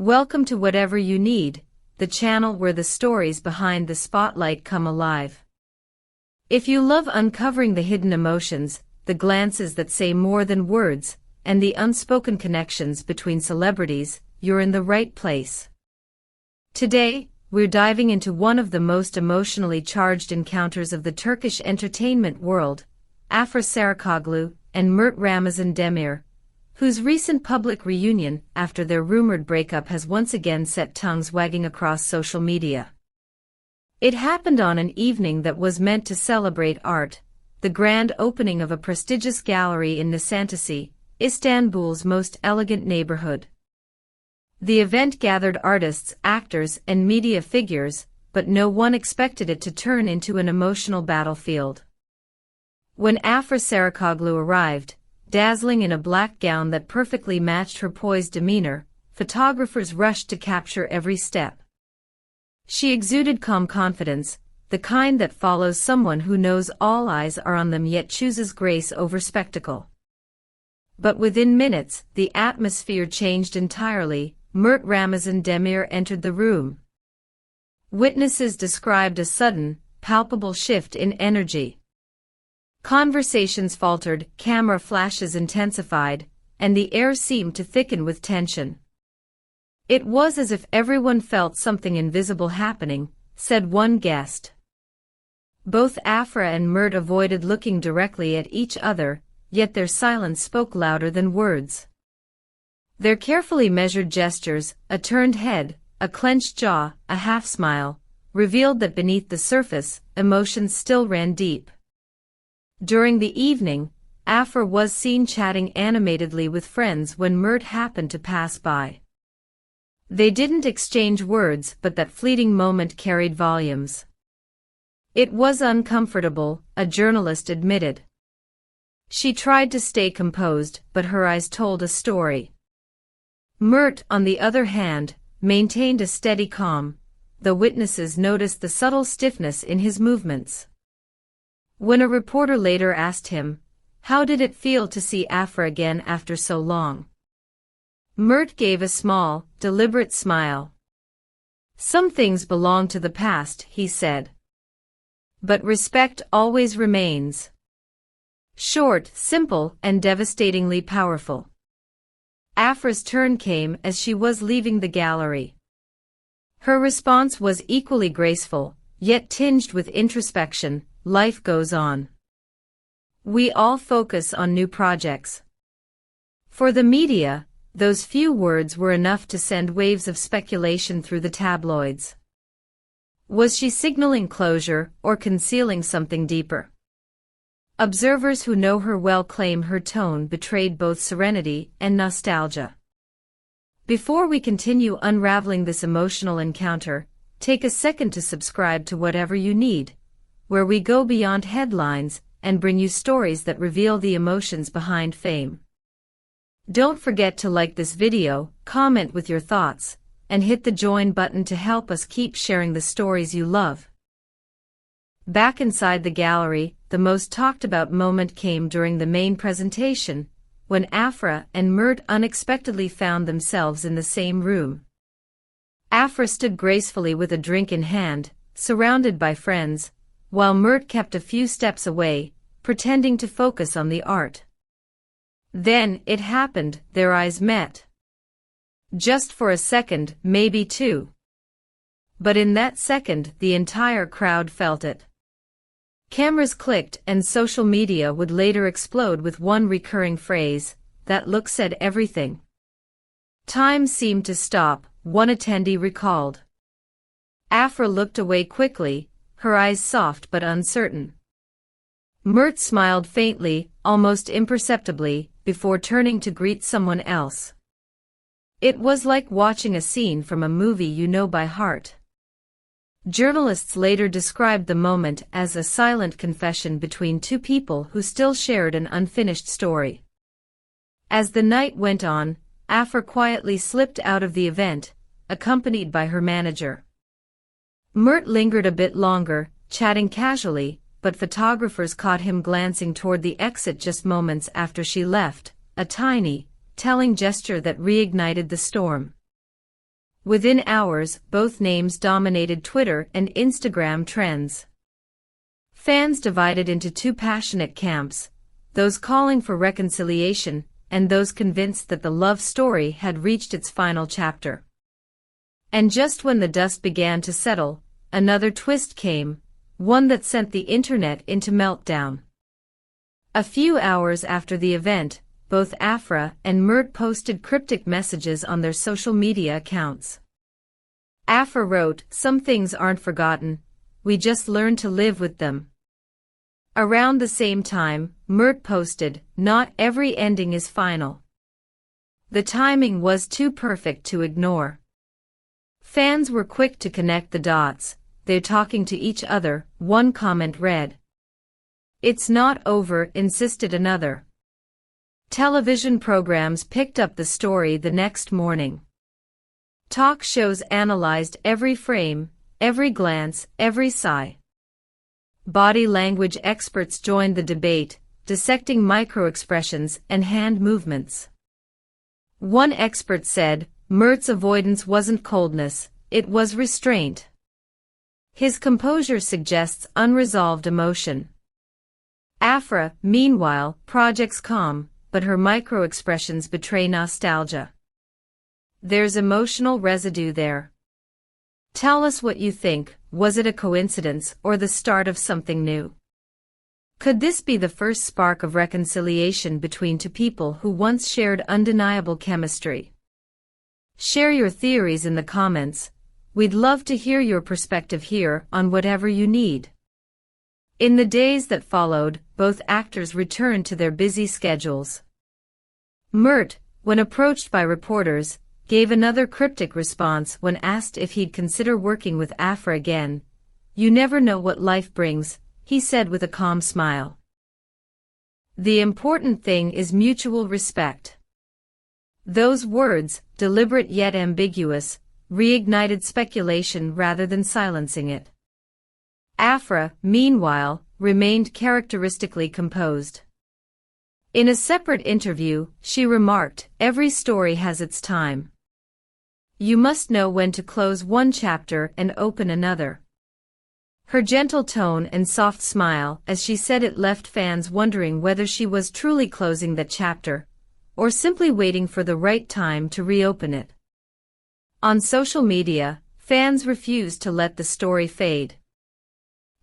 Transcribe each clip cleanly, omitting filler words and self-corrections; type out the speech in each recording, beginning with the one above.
Welcome to Whatever You Need, the channel where the stories behind the spotlight come alive. If you love uncovering the hidden emotions, the glances that say more than words, and the unspoken connections between celebrities, you're in the right place. Today, we're diving into one of the most emotionally charged encounters of the Turkish entertainment world, Afra Saraçoğlu and Mert Ramazan Demir, whose recent public reunion after their rumored breakup has once again set tongues wagging across social media. It happened on an evening that was meant to celebrate art, the grand opening of a prestigious gallery in Nişantaşı, Istanbul's most elegant neighborhood. The event gathered artists, actors, and media figures, but no one expected it to turn into an emotional battlefield. When Afra Saraçoğlu arrived, dazzling in a black gown that perfectly matched her poised demeanor, photographers rushed to capture every step. She exuded calm confidence, the kind that follows someone who knows all eyes are on them yet chooses grace over spectacle. But within minutes, the atmosphere changed entirely. Mert Ramazan Demir entered the room. Witnesses described a sudden, palpable shift in energy. Conversations faltered, camera flashes intensified, and the air seemed to thicken with tension. It was as if everyone felt something invisible happening, said one guest. Both Afra and Mert avoided looking directly at each other, yet their silence spoke louder than words. Their carefully measured gestures, a turned head, a clenched jaw, a half-smile, revealed that beneath the surface, emotions still ran deep. During the evening, Afra was seen chatting animatedly with friends when Mert happened to pass by. They didn't exchange words, but that fleeting moment carried volumes. It was uncomfortable, a journalist admitted. She tried to stay composed, but her eyes told a story. Mert, on the other hand, maintained a steady calm, though witnesses noticed the subtle stiffness in his movements. When a reporter later asked him, "How did it feel to see Afra again after so long?" Mert gave a small, deliberate smile. "Some things belong to the past," he said. "But respect always remains." Short, simple, and devastatingly powerful. Afra's turn came as she was leaving the gallery. Her response was equally graceful, yet tinged with introspection. Life goes on. We all focus on new projects. For the media, those few words were enough to send waves of speculation through the tabloids. Was she signaling closure or concealing something deeper? Observers who know her well claim her tone betrayed both serenity and nostalgia. Before we continue unraveling this emotional encounter, take a second to subscribe to Whatever You Need, where we go beyond headlines and bring you stories that reveal the emotions behind fame. Don't forget to like this video, comment with your thoughts, and hit the join button to help us keep sharing the stories you love. Back inside the gallery, the most talked about moment came during the main presentation, when Afra and Mert unexpectedly found themselves in the same room. Afra stood gracefully with a drink in hand, surrounded by friends, while Mert kept a few steps away, pretending to focus on the art. Then it happened, their eyes met. Just for a second, maybe two. But in that second, the entire crowd felt it. Cameras clicked and social media would later explode with one recurring phrase, "That look said everything." Time seemed to stop, one attendee recalled. Afra looked away quickly, her eyes soft but uncertain. Mert smiled faintly, almost imperceptibly, before turning to greet someone else. It was like watching a scene from a movie you know by heart. Journalists later described the moment as a silent confession between two people who still shared an unfinished story. As the night went on, Afra quietly slipped out of the event, accompanied by her manager. Mert lingered a bit longer, chatting casually, but photographers caught him glancing toward the exit just moments after she left, a tiny, telling gesture that reignited the storm. Within hours, both names dominated Twitter and Instagram trends. Fans divided into two passionate camps, those calling for reconciliation, and those convinced that the love story had reached its final chapter. And just when the dust began to settle, another twist came, one that sent the internet into meltdown. A few hours after the event, both Afra and Mert posted cryptic messages on their social media accounts. Afra wrote, "Some things aren't forgotten, we just learn to live with them." Around the same time, Mert posted, "Not every ending is final." The timing was too perfect to ignore. Fans were quick to connect the dots, they're talking to each other, one comment read. "It's not over," insisted another. Television programs picked up the story the next morning. Talk shows analyzed every frame, every glance, every sigh. Body language experts joined the debate, dissecting microexpressions and hand movements. One expert said, Mert's avoidance wasn't coldness, it was restraint. His composure suggests unresolved emotion. Afra, meanwhile, projects calm, but her microexpressions betray nostalgia. There's emotional residue there. Tell us what you think. Was it a coincidence or the start of something new? Could this be the first spark of reconciliation between two people who once shared undeniable chemistry? Share your theories in the comments. We'd love to hear your perspective here on whatever you need. In the days that followed, both actors returned to their busy schedules. Mert, when approached by reporters, gave another cryptic response when asked if he'd consider working with Afra again. "You never know what life brings," he said with a calm smile. "The important thing is mutual respect." Those words, deliberate yet ambiguous, reignited speculation rather than silencing it. Afra, meanwhile, remained characteristically composed. In a separate interview, she remarked, "Every story has its time. You must know when to close one chapter and open another." Her gentle tone and soft smile as she said it left fans wondering whether she was truly closing that chapter, or simply waiting for the right time to reopen it. On social media, fans refused to let the story fade.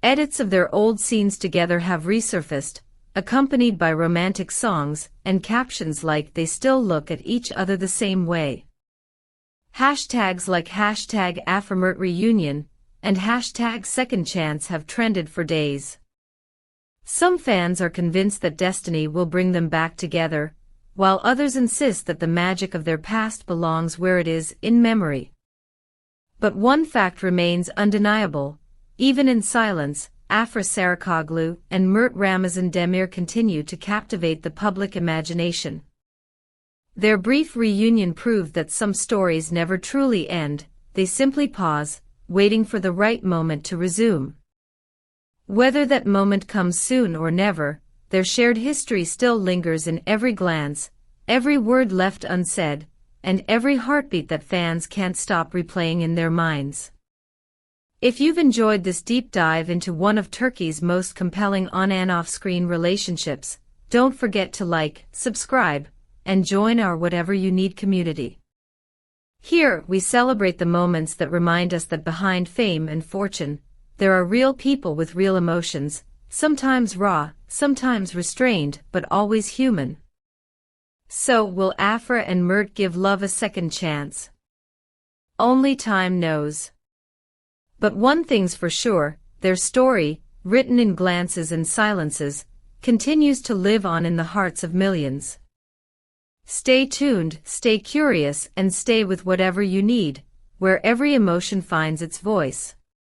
Edits of their old scenes together have resurfaced, accompanied by romantic songs and captions like "They still look at each other the same way." Hashtags like #AfraMertReunion and #SecondChance have trended for days. Some fans are convinced that destiny will bring them back together, while others insist that the magic of their past belongs where it is, in memory. But one fact remains undeniable: even in silence, Afra Saraçoğlu and Mert Ramazan Demir continue to captivate the public imagination. Their brief reunion proved that some stories never truly end, they simply pause, waiting for the right moment to resume. Whether that moment comes soon or never, their shared history still lingers in every glance, every word left unsaid, and every heartbeat that fans can't stop replaying in their minds. If you've enjoyed this deep dive into one of Turkey's most compelling on- and off-screen relationships, don't forget to like, subscribe, and join our Whatever You Need community. Here, we celebrate the moments that remind us that behind fame and fortune, there are real people with real emotions, sometimes raw, sometimes restrained, but always human. So, will Afra and Mert give love a second chance? Only time knows. But one thing's for sure, their story, written in glances and silences, continues to live on in the hearts of millions. Stay tuned, stay curious, and stay with whatever you need, where every emotion finds its voice.